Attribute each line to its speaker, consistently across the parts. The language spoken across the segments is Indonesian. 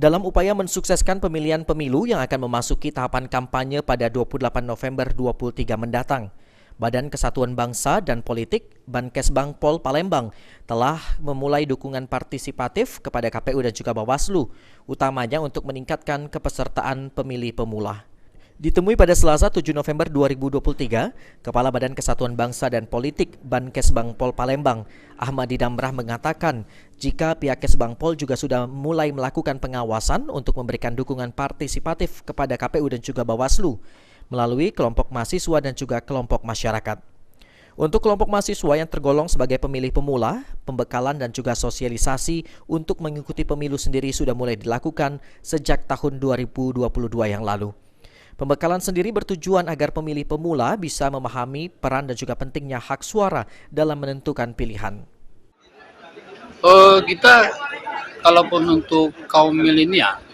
Speaker 1: Dalam upaya mensukseskan pemilihan pemilu yang akan memasuki tahapan kampanye pada 28 November 2023 mendatang, Badan Kesatuan Bangsa dan Politik Bankesbangpol Palembang telah memulai dukungan partisipatif kepada KPU dan juga Bawaslu, utamanya untuk meningkatkan kepesertaan pemilih pemula. Ditemui pada Selasa 7 November 2023, Kepala Badan Kesatuan Bangsa dan Politik Bankesbangpol Palembang, Ahmadi Damrah mengatakan jika pihak Kesbangpol juga sudah mulai melakukan pengawasan untuk memberikan dukungan partisipatif kepada KPU dan juga Bawaslu melalui kelompok mahasiswa dan juga kelompok masyarakat. Untuk kelompok mahasiswa yang tergolong sebagai pemilih pemula, pembekalan dan juga sosialisasi untuk mengikuti pemilu sendiri sudah mulai dilakukan sejak tahun 2022 yang lalu. Pembekalan sendiri bertujuan agar pemilih pemula bisa memahami peran dan juga pentingnya hak suara dalam menentukan pilihan.
Speaker 2: Kita kalaupun untuk kaum milenial,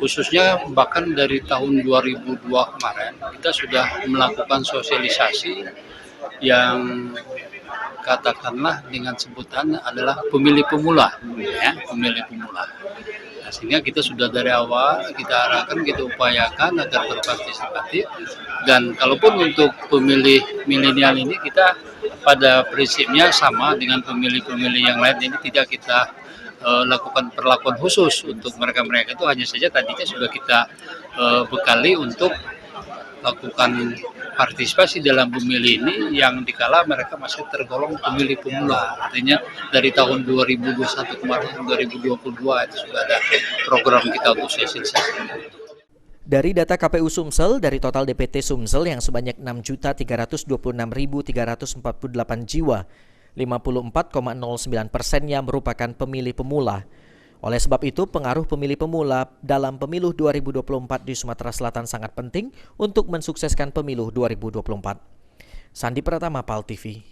Speaker 2: khususnya bahkan dari tahun 2002 kemarin, kita sudah melakukan sosialisasi yang katakanlah dengan sebutan adalah pemilih pemula, ya, pemilih pemula. Nah, sehingga kita sudah dari awal kita arahkan, kita upayakan agar berpartisipatif, dan kalaupun untuk pemilih milenial ini kita pada prinsipnya sama dengan pemilih-pemilih yang lain, ini tidak kita lakukan perlakuan khusus untuk mereka-mereka. Itu hanya saja tadinya sudah kita bekali untuk lakukan partisipasi dalam pemilih ini yang dikala mereka masih tergolong pemilih pemula. Artinya dari tahun 2021 kemarin 2022 itu sudah ada program kita untuk sosialisasi.
Speaker 1: Dari data KPU Sumsel, dari total DPT Sumsel yang sebanyak 6.326.348 jiwa, 54,09%-nya merupakan pemilih pemula. Oleh sebab itu, pengaruh pemilih pemula dalam pemilu 2024 di Sumatera Selatan sangat penting untuk mensukseskan pemilu 2024. Sandi Pratama, PAL TV.